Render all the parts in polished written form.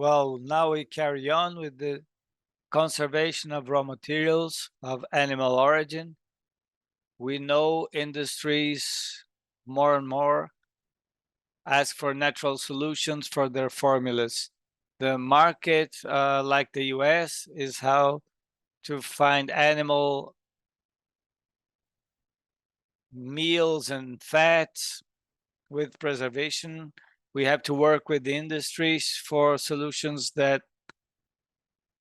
Well, now we carry on with the conservation of raw materials of animal origin. We know industries more and more ask for natural solutions for their formulas. The market, like the US, is how to find animal meals and fats with preservation. We have to work with the industries for solutions that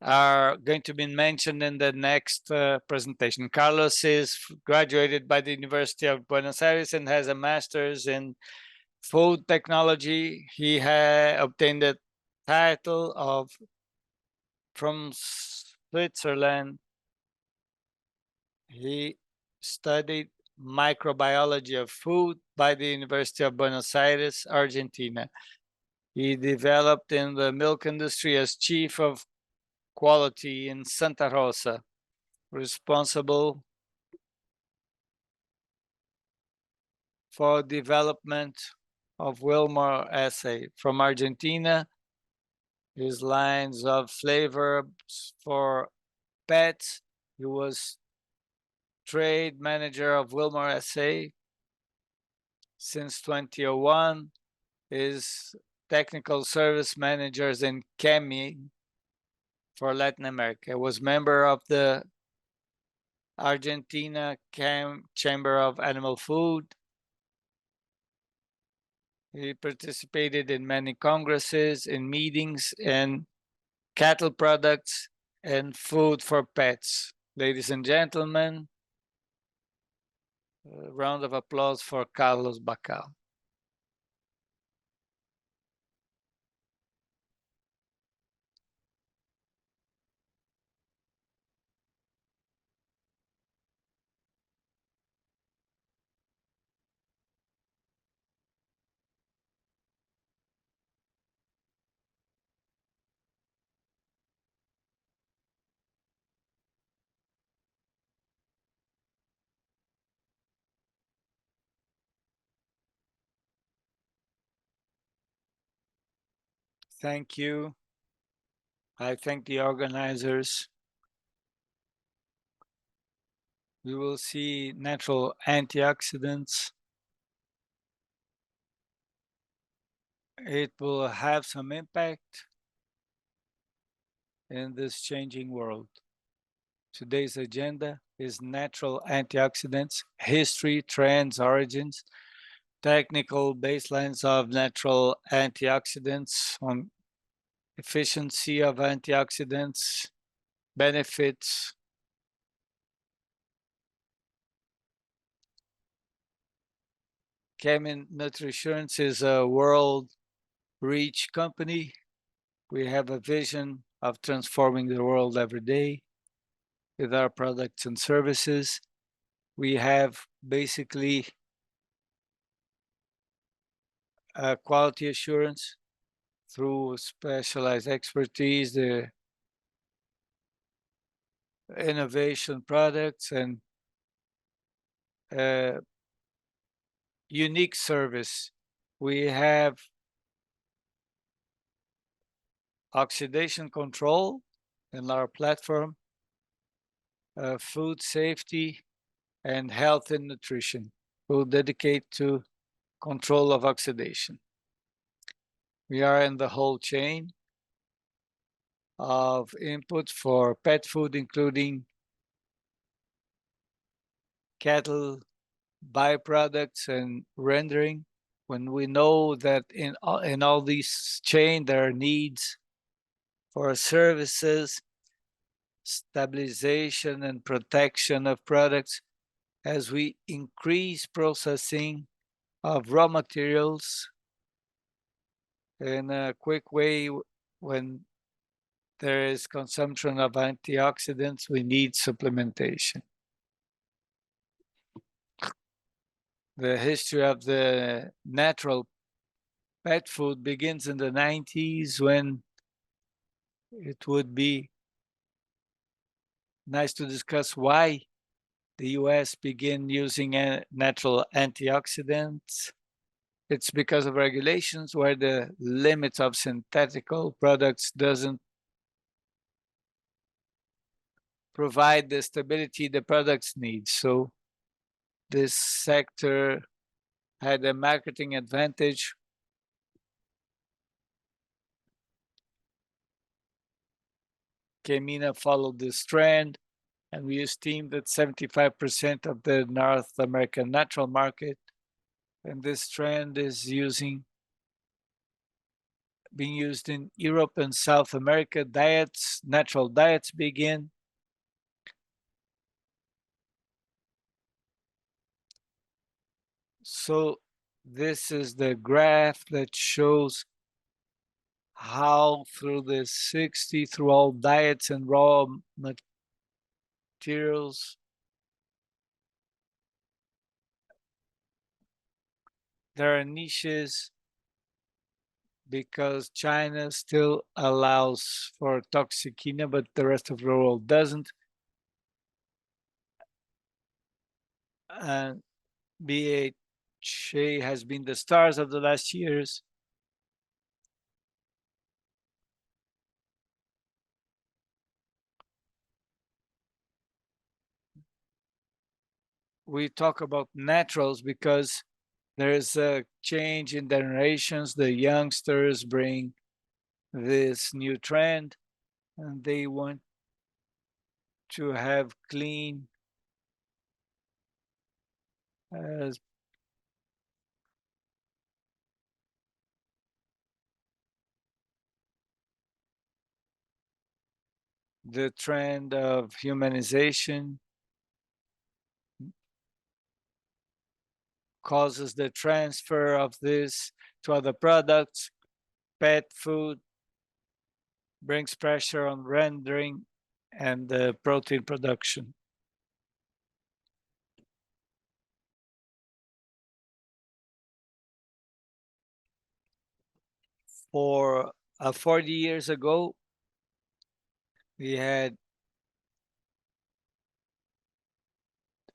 are going to be mentioned in the next presentation. Carlos is graduated by the University of Buenos Aires and has a master's in food technology. He obtained the title of from Switzerland. He studied microbiology of food by the University of Buenos Aires, Argentina. He developed in the milk industry as chief of quality in Santa Rosa, responsible for development of Wilmar assay. From Argentina, his lines of flavors for pets. He was trade manager of Wilmar assay since 2001. His technical service managers in Chemi for Latin America. Was member of the Argentina Chamber of Animal Food. He participated in many congresses, in meetings, and cattle products and food for pets. Ladies and gentlemen, a round of applause for Carlos Bacal. Thank you. I thank the organizers. We will see natural antioxidants. It will have some impact in this changing world. Today's agenda is natural antioxidants, history, trends, origins, technical baselines of natural antioxidants, on efficiency of antioxidants, benefits. Kemin Nutrition's is a world reach company. We have a vision of transforming the world every day with our products and services. We have basically quality assurance through specialized expertise, the innovation products, and unique service. We have oxidation control in our platform, food safety, and health and nutrition. We'll dedicate to control of oxidation. We are in the whole chain of input for pet food, including cattle, byproducts, and rendering. When we know that in all these chain, there are needs for services, stabilization, and protection of products, as we increase processing of raw materials in a quick way. When there is consumption of antioxidants, we need supplementation. The history of the natural pet food begins in the 90s, when it would be nice to discuss why the US began using natural antioxidants it's because of regulations where the limits of synthetical products doesn't provide the stability the products need. So this sector had a marketing advantage. Kemina followed this trend, and we esteem that 75% of the North American natural market, and this trend is being used in Europe and South America. Natural diets begin. So this is the graph that shows how through the 60, through all diets and raw materials, there are niches because China still allows for toxicina, but the rest of the world doesn't. And BHA has been the stars of the last years. We talk about naturals because there's a change in generations. The youngsters bring this new trend and they want to have clean the trend of humanization causes the transfer of this to other products. Pet food brings pressure on rendering and the protein production. For 40 years ago, we had,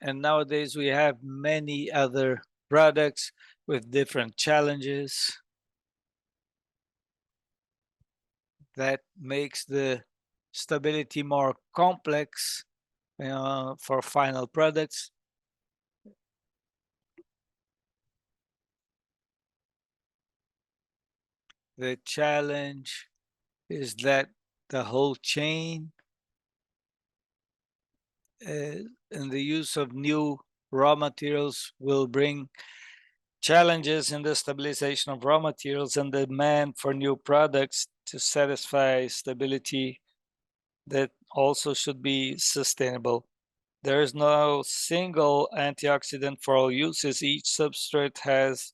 and nowadays we have many other products with different challenges that makes the stability more complex for final products. The challenge is that the whole chain and the use of new raw materials will bring challenges in the stabilization of raw materials and the demand for new products to satisfy stability that also should be sustainable. There is no single antioxidant for all uses. Each substrate has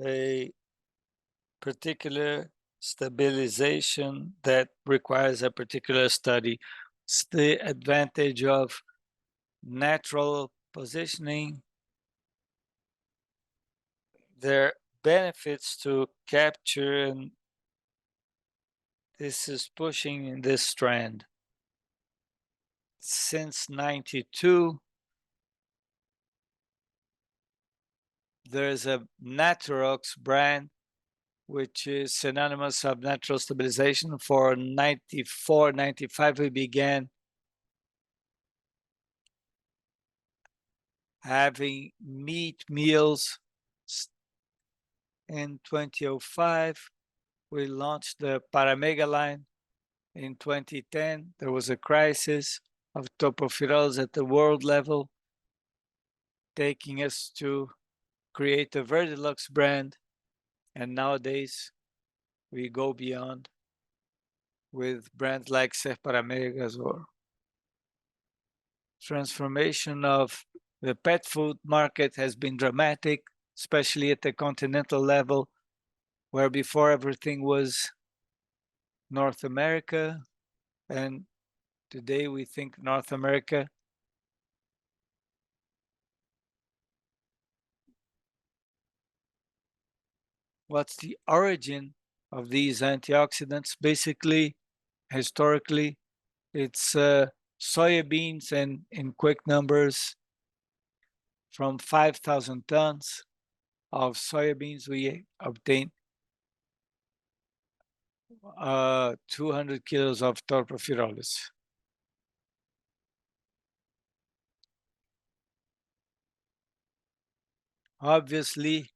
a particular stabilization that requires a particular study. It's the advantage of natural positioning. There are benefits to capture, and this is pushing in this trend. Since 92, there's a Naturox brand, which is synonymous of natural stabilization. For 94, 95, we began having meat meals. In 2005, we launched the Paramega line. In 2010, there was a crisis of tocopherols at the world level, taking us to create a Verdilux brand. And nowadays, we go beyond with brands like Ser Paramegas or transformation of the pet food market has been dramatic, especially at the continental level, where before everything was North America. And today we think North America what's the origin of these antioxidants? Basically, historically, it's soybeans and in quick numbers, from 5,000 tons of soybeans, we obtain 200 kilos of torpophirolis. Obviously,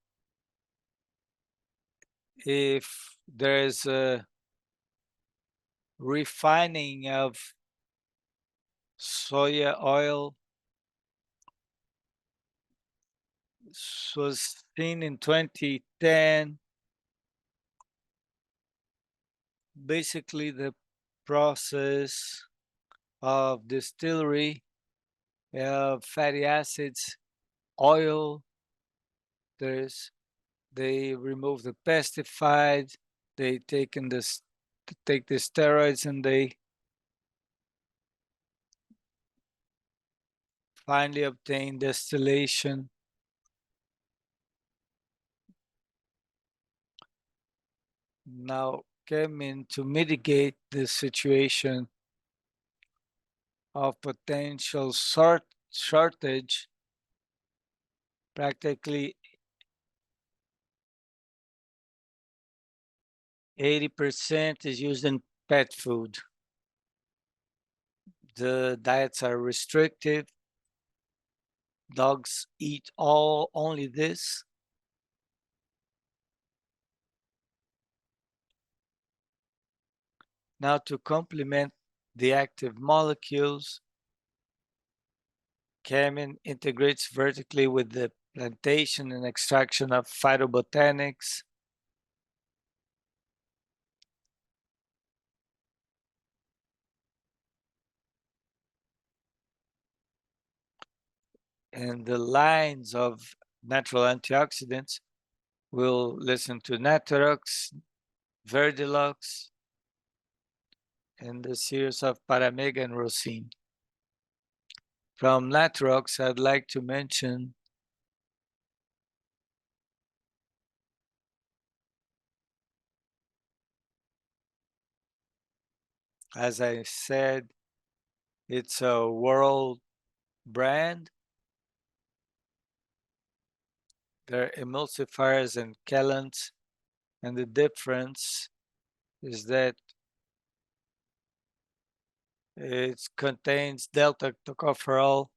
if there is a refining of soya oil, was seen in 2010. Basically, the process of distillery of fatty acids, oil, they remove the pesticides, they take the steroids, and they finally obtain distillation. Now came in to mitigate the situation of potential shortage. Practically 80% is used in pet food. The diets are restrictive. Dogs eat only this. Now, to complement the active molecules, Camin integrates vertically with the plantation and extraction of phytobotanics. And the lines of natural antioxidants will listen to Natorox, Verdilux, and the series of Paramega and Rosine. From Natorox, I'd like to mention as I said, it's a world brand. They're emulsifiers and chelants, and the difference is that it contains delta tocopherol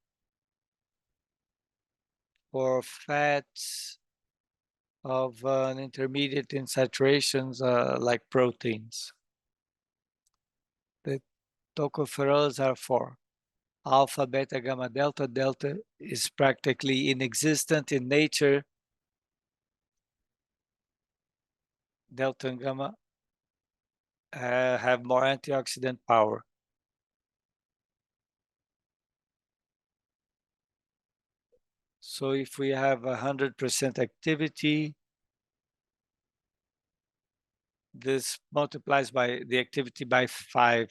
for fats of an intermediate in saturations like proteins. The tocopherols are for alpha, beta, gamma, delta. Delta is practically inexistent in nature. Delta and gamma have more antioxidant power. So if we have 100% activity, this multiplies by the activity by 5.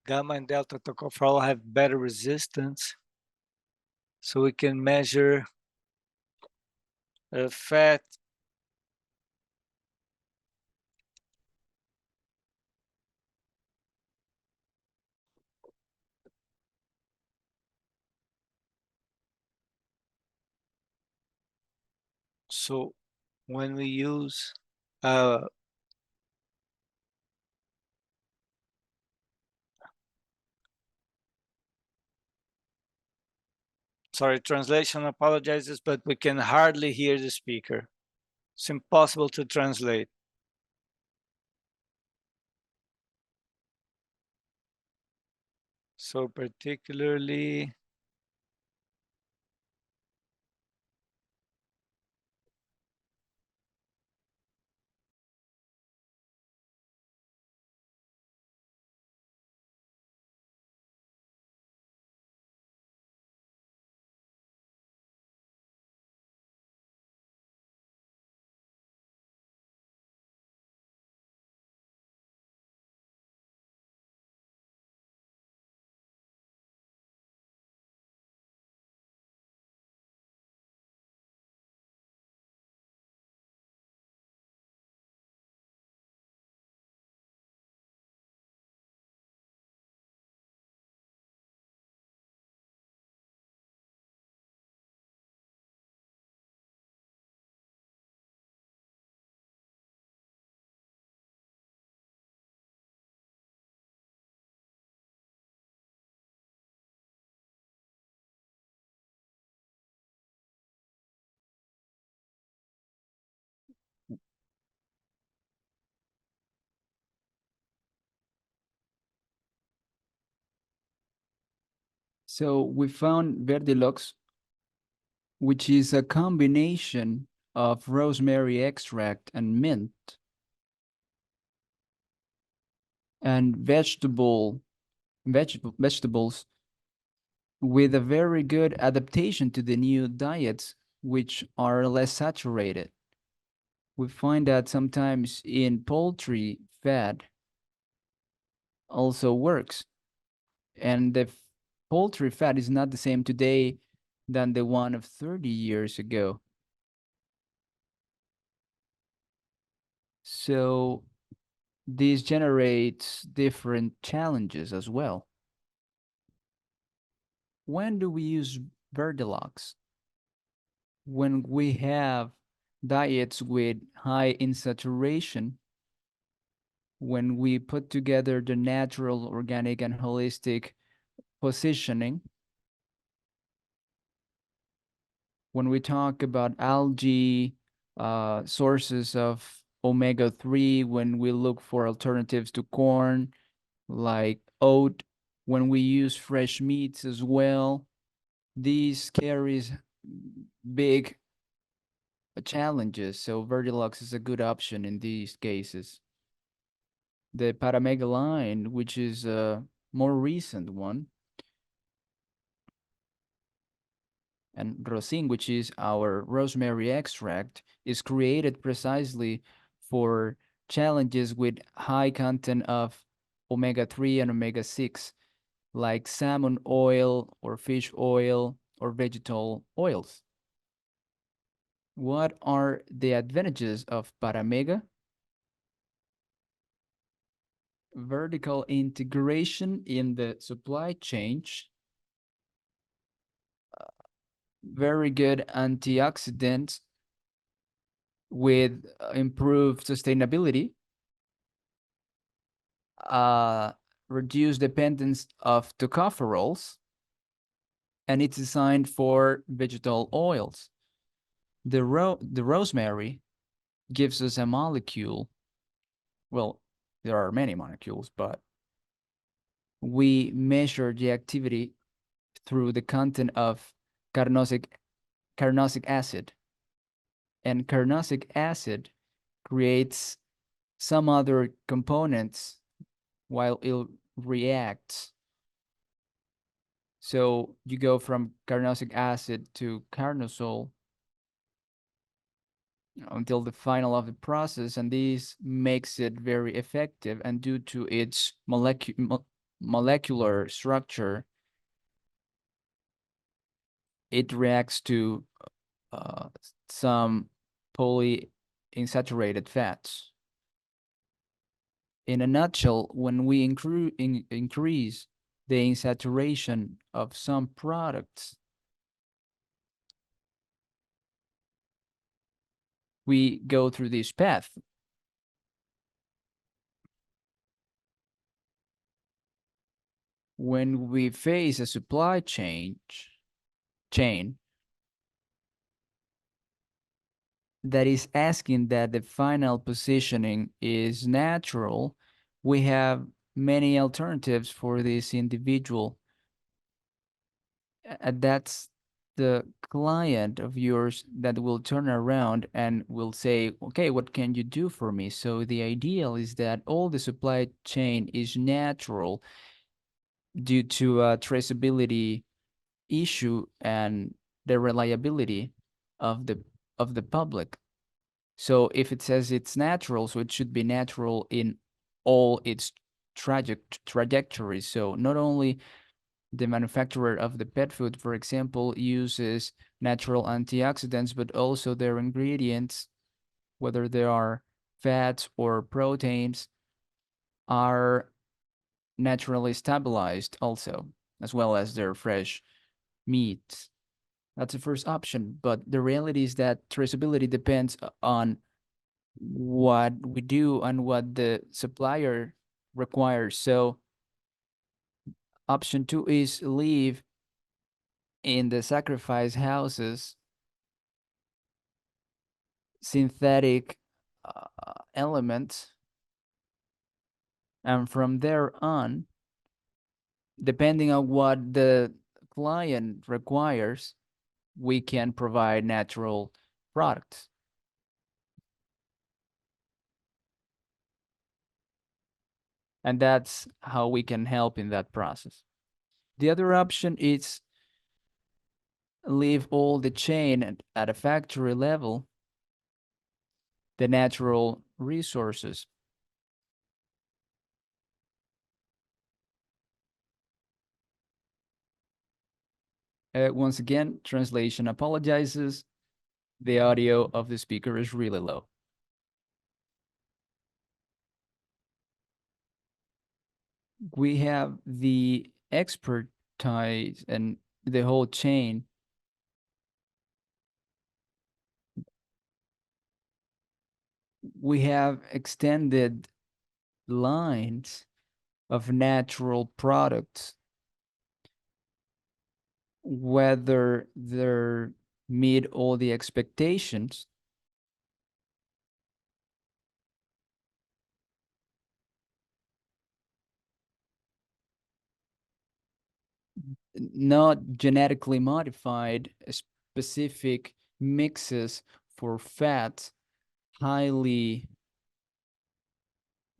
Gamma and delta tocopherol have better resistance, so we can measure fat so when we use sorry, translation apologizes, but we can hardly hear the speaker. It's impossible to translate. So particularly So we found Verdelox, which is a combination of rosemary extract and mint and vegetables with a very good adaptation to the new diets, which are less saturated. We find that sometimes in poultry fat also works, and the poultry fat is not the same today than the one of 30 years ago. So this generates different challenges as well. When do we use Verdelox? When we have diets with high in saturation, when we put together the natural, organic, and holistic positioning, when we talk about algae, sources of omega-3, when we look for alternatives to corn, like oat, when we use fresh meats as well, these carries big challenges. So Vertilux is a good option in these cases. The Paramega line, which is a more recent one, and Rosin, which is our rosemary extract, is created precisely for challenges with high content of omega-3 and omega-6, like salmon oil or fish oil or vegetal oils. What are the advantages of Paramega? Vertical integration in the supply chain, very good antioxidants with improved sustainability, uh, reduced dependence of tocopherols, and it's designed for vegetal oils. The rosemary gives us a molecule. Well, there are many molecules, but we measure the activity through the content of carnosic acid. And carnosic acid creates some other components while it reacts. So you go from carnosic acid to carnosol until the final of the process, and this makes it very effective. And due to its molecular structure, it reacts to some polyunsaturated fats. In a nutshell, when we increase the unsaturation of some products, we go through this path. When we face a supply chain that is asking that the final positioning is natural, we have many alternatives for this individual. That's the client of yours that will turn around and will say, okay, what can you do for me? So the ideal is that all the supply chain is natural due to a traceability issue and the reliability of the public. So if it says it's natural, so it should be natural in all its trajectories. So not only the manufacturer of the pet food, for example, uses natural antioxidants, but also their ingredients, whether they are fats or proteins, are naturally stabilized also, as well as their fresh meats. That's the first option. But the reality is that traceability depends on what we do and what the supplier requires. So option 2 is leave in the sacrifice houses synthetic elements, and from there on, depending on what the client requires, we can provide natural products. And that's how we can help in that process. The other option is leave all the chain at a factory level, the natural resources. Once again, translation apologizes. The audio of the speaker is really low. We have the expertise and the whole chain. We have extended lines of natural products, whether they're meet all the expectations. Not genetically modified specific mixes for fats, highly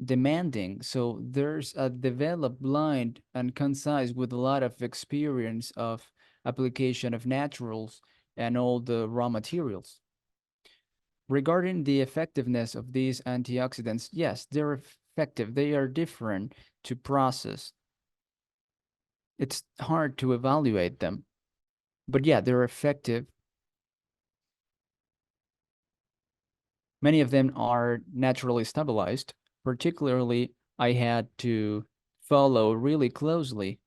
demanding. So there's a developed blind and concise with a lot of experience of application of naturals and all the raw materials. Regarding the effectiveness of these antioxidants, yes, they're effective. They are different to process. It's hard to evaluate them, but yeah, they're effective. Many of them are naturally stabilized. Particularly, I had to follow really closely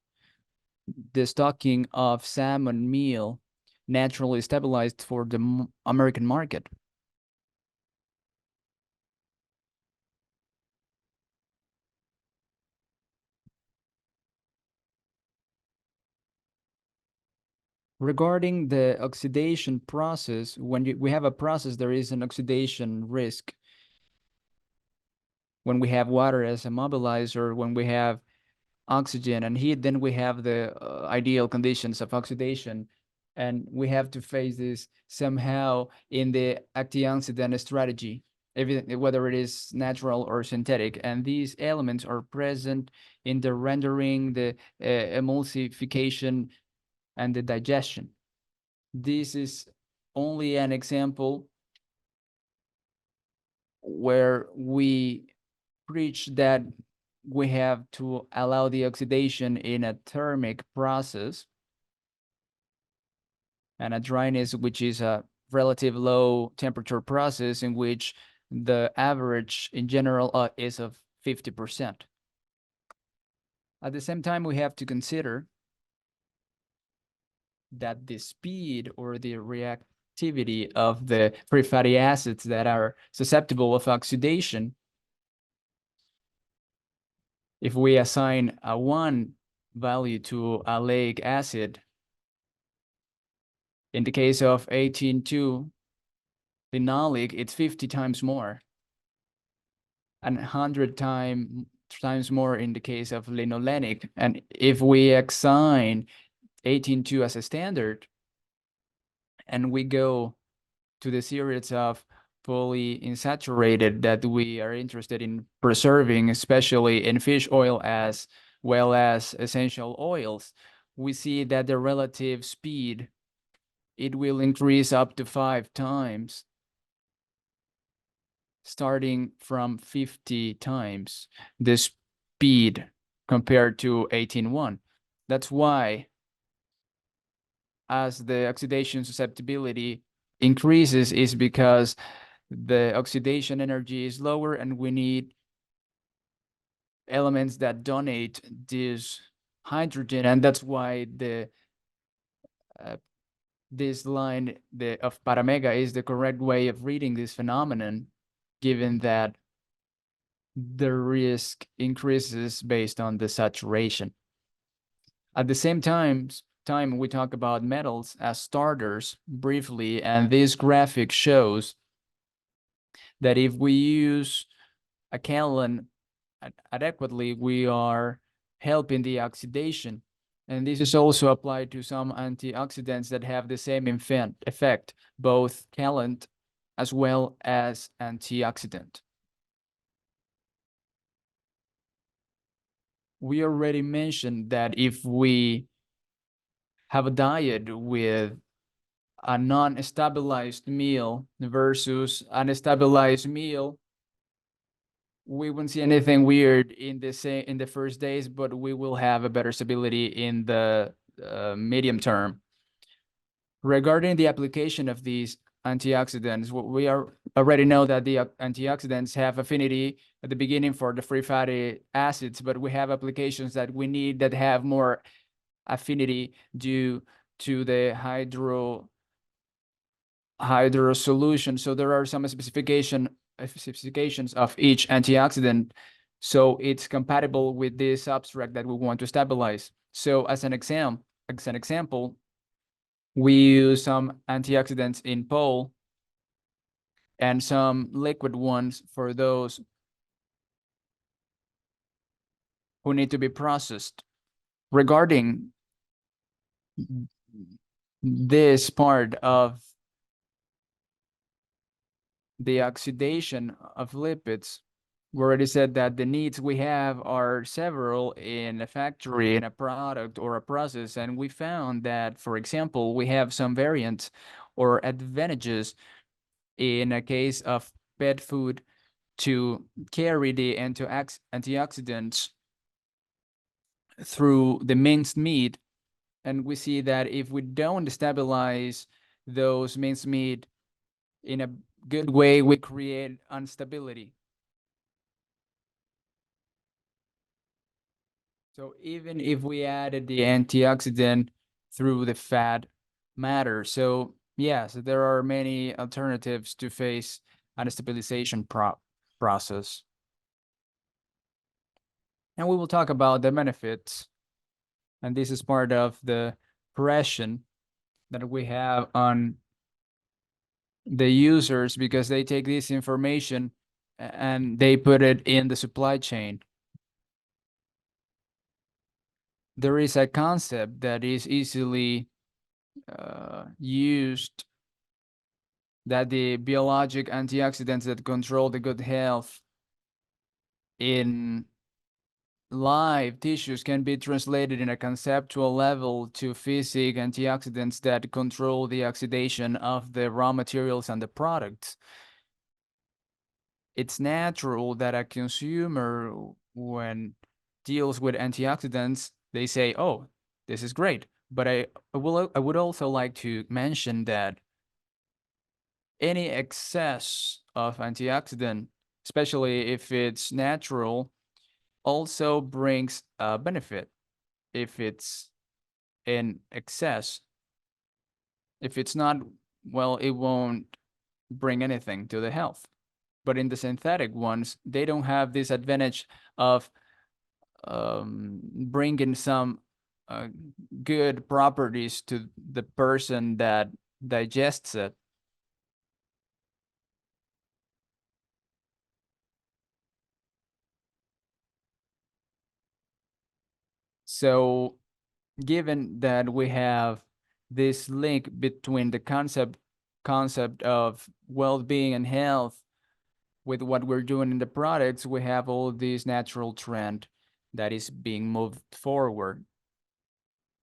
the stocking of salmon meal naturally stabilized for the American market. Regarding the oxidation process, when we have a process, there is an oxidation risk. When we have water as a mobilizer, when we have oxygen and heat, then we have the ideal conditions of oxidation. And we have to face this somehow in the antioxidant strategy, whether it is natural or synthetic. And these elements are present in the rendering, the emulsification, and the digestion. This is only an example where we preach that we have to allow the oxidation in a thermic process and a dryness, which is a relative low temperature process in which the average in general is of 50%. At the same time, we have to consider that the speed or the reactivity of the free fatty acids that are susceptible of oxidation, if we assign a 1 value to a lake acid, in the case of 18,2 phenolic, it's 50 times more, and 100 times more in the case of linolenic. And if we assign 18,2 as a standard, and we go to the series of polyunsaturated that we are interested in preserving, especially in fish oil as well as essential oils, we see that the relative speed, it will increase up to 5 times, starting from 50 times the speed compared to 18.1. That's why as the oxidation susceptibility increases is because the oxidation energy is lower and we need elements that donate this hydrogen, and that's why the this line of paramega is the correct way of reading this phenomenon, given that the risk increases based on the saturation. At the same time, we talk about metals as starters briefly, and this graphic shows that if we use a kaolin adequately, we are helping the oxidation. And this is also applied to some antioxidants that have the same effect, both chelate as well as antioxidant. We already mentioned that if we have a diet with a non-stabilized meal versus an stabilized meal, we won't see anything weird in the first days, but we will have a better stability in the medium term. Regarding the application of these antioxidants, we already know that the antioxidants have affinity at the beginning for the free fatty acids, but we have applications that we need that have more affinity due to the hydro solution. So there are some specifications of each antioxidant, so it's compatible with the substrate that we want to stabilize. So as an example, we use some antioxidants in pole and some liquid ones for those who need to be processed. Regarding this part of the oxidation of lipids, we already said that the needs we have are several in a factory, in a product or a process, and we found that, for example, we have some variants or advantages in a case of pet food to carry the antioxidants through the minced meat. And we see that if we don't stabilize those minced meat in a good way, we create instability. So even if we added the antioxidant through the fat matter, so yes, there are many alternatives to face a stabilization process. And we will talk about the benefits. And this is part of the pressure that we have on the users, because they take this information and they put it in the supply chain. There is a concept that is easily used, that the biologic antioxidants that control the good health in live tissues can be translated in a conceptual level to physical antioxidants that control the oxidation of the raw materials and the products. It's natural that a consumer, when deals with antioxidants, they say, oh, this is great. But I would also like to mention that any excess of antioxidant, especially if it's natural, also brings a benefit if it's in excess. If it's not, well, it won't bring anything to the health. But in the synthetic ones, they don't have this advantage of bringing some good properties to the person that digests it. So given that we have this link between the concept of well-being and health with what we're doing in the products, we have all this natural trend that is being moved forward.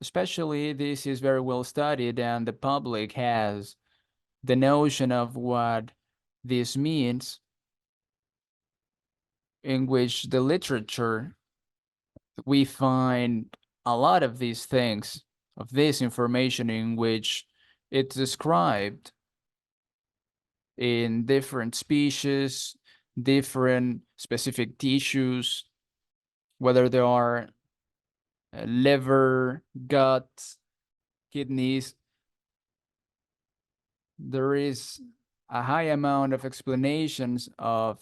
Especially this is very well studied, and the public has the notion of what this means, in which the literature, we find a lot of these things, of this information, in which it's described in different species, different specific tissues, whether they are liver, gut, kidneys. There is a high amount of explanations of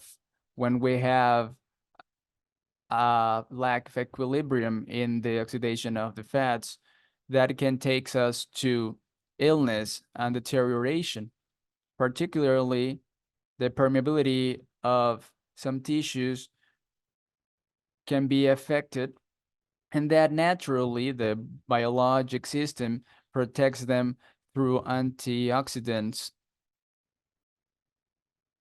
when we have a lack of equilibrium in the oxidation of the fats, that can take us to illness and deterioration. Particularly, the permeability of some tissues can be affected and that naturally the biologic system protects them through antioxidants.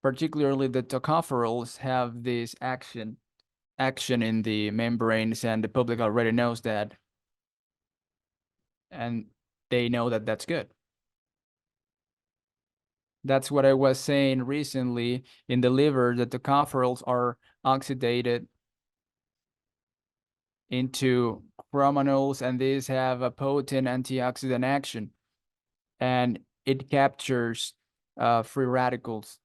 Particularly the tocopherols have this action in the membranes, and the public already knows that, and they know that that's good. That's what I was saying recently. In the liver, the tocopherols are oxidated into chromanols, and these have a potent antioxidant action, and it captures free radicals.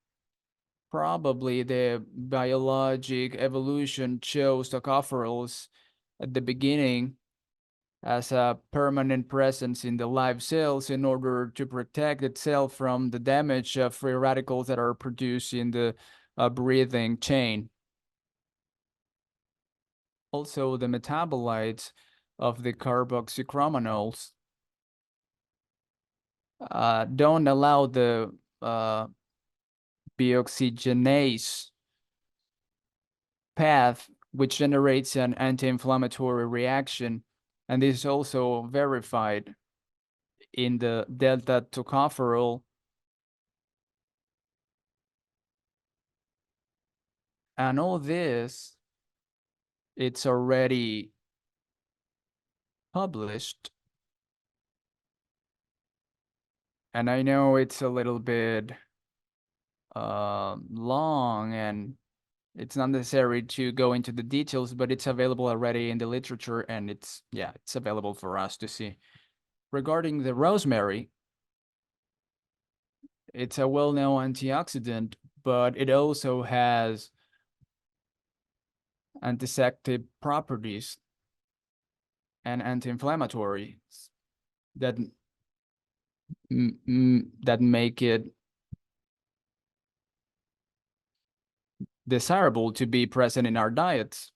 Probably the biologic evolution chose tocopherols at the beginning as a permanent presence in the live cells in order to protect itself from the damage of free radicals that are produced in the breathing chain. Also, the metabolites of the carboxychromanols don't allow the deoxygenase path, which generates an anti-inflammatory reaction, and this is also verified in the delta tocopherol. And all this, it's already published. And I know it's a little bit long, and it's not necessary to go into the details, but it's available already in the literature, and it's available for us to see. Regarding the rosemary, it's a well-known antioxidant, but it also has antiseptic properties and anti-inflammatory that that make it desirable to be present in our diets.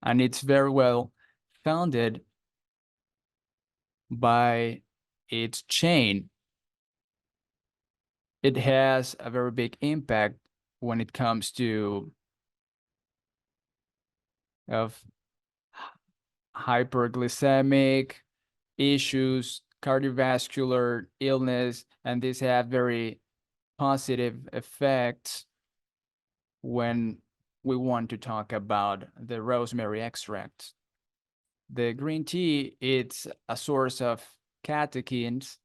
And it's very well founded by its chain. It has a very big impact when it comes to hyperglycemic issues, cardiovascular illness, and these have very positive effects when we want to talk about the rosemary extract. The green tea, it's a source of catechins.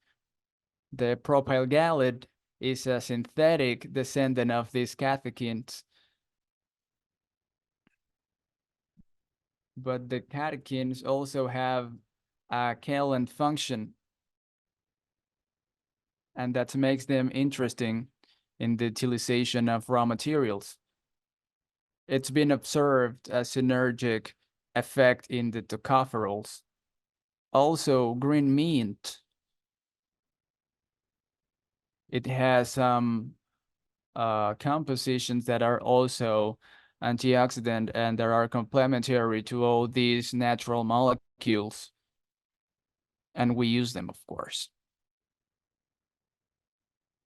The propyl gallate is a synthetic descendant of these catechins. But the catechins also have a chelate function, and that makes them interesting in the utilization of raw materials. It's been observed a synergic effect in the tocopherols. Also, green mint, it has some compositions that are also antioxidant and that are complementary to all these natural molecules. And we use them, of course.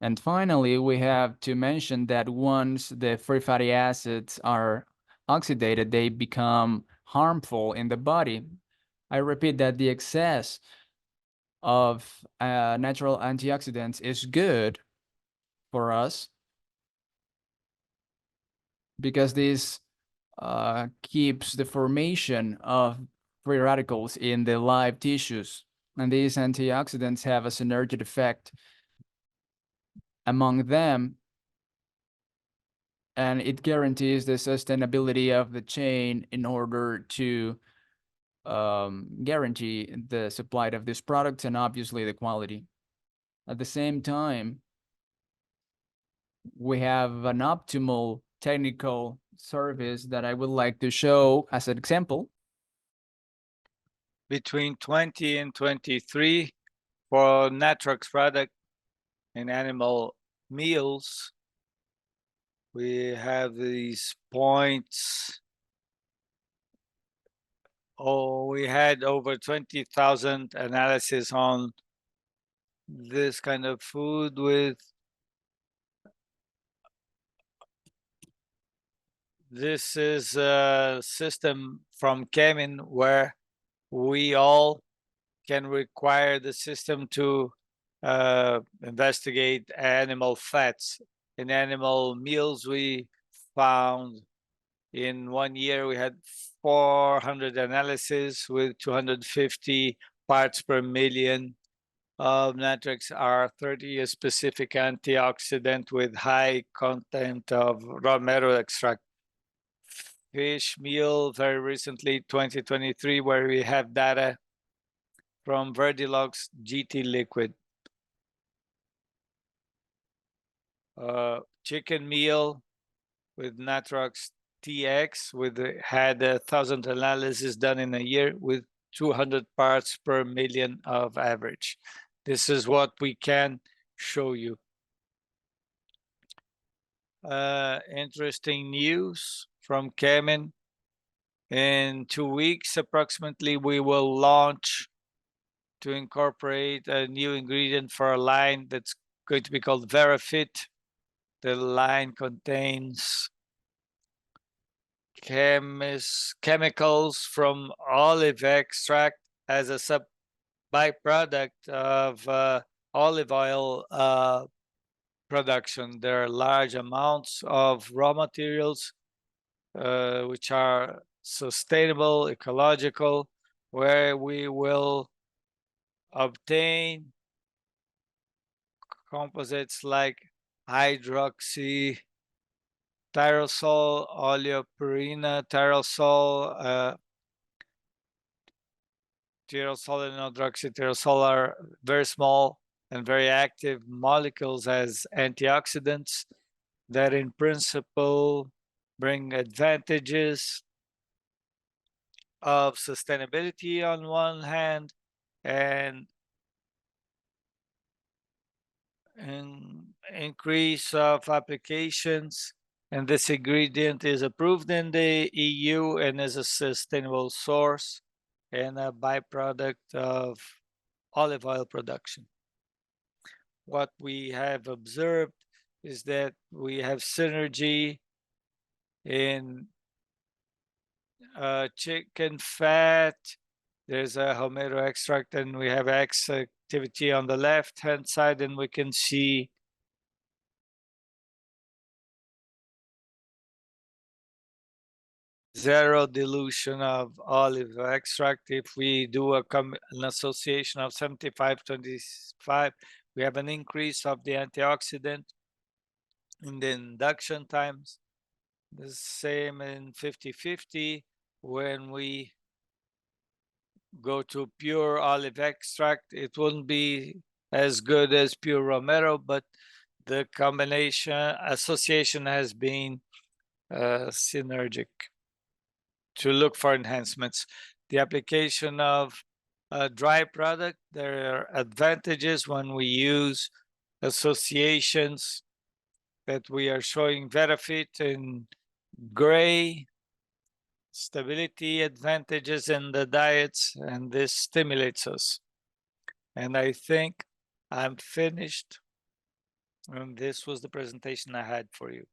And finally, we have to mention that once the free fatty acids are oxidated, they become harmful in the body. I repeat that the excess of natural antioxidants is good for us because this keeps the formation of free radicals in the live tissues. And these antioxidants have a synergic effect among them, and it guarantees the sustainability of the chain in order to guarantee the supply of these products and obviously the quality. At the same time, we have an optimal technical service that I would like to show as an example. Between 20 and 23 for Natrox product and animal meals, we have these points. Oh, we had over 20,000 analysis on this kind of food with This is a system from Kemin where we all can require the system to investigate animal fats. In animal meals, we found in 1 year we had 400 analyses with 250 parts per million of nitrics R30, a specific antioxidant with high content of raw material extract. Fish meal very recently, 2023, where we have data from Verdilog's GT liquid. Chicken meal with Natrox TX had 1,000 analysis done in a year with 200 parts per million of average. This is what we can show you. Interesting news from Kemin. In 2 weeks, approximately, we will launch to incorporate a new ingredient for a line that's going to be called VeraFit. The line contains chemicals from olive extract as a byproduct of olive oil production. There are large amounts of raw materials which are sustainable, ecological, where we will obtain composites like hydroxy tyrosol, oleopurina, tyrosol, tyrosol and hydroxytyrosol are very small and very active molecules as antioxidants that in principle bring advantages of sustainability on one hand and an increase of applications. And this ingredient is approved in the EU and is a sustainable source and a byproduct of olive oil production. What we have observed is that we have synergy in chicken fat. There's a homero extract and we have X activity on the left-hand side, and we can see zero dilution of olive extract. If we do an association of 75-25, we have an increase of the antioxidant in the induction times. The same in 50-50 when we go to pure olive extract. It wouldn't be as good as pure romero, but the combination association has been synergic to look for enhancements. The application of a dry product, there are advantages when we use associations that we are showing VeraFit in gray, stability advantages in the diets, and this stimulates us. And I think I'm finished. And this was the presentation I had for you.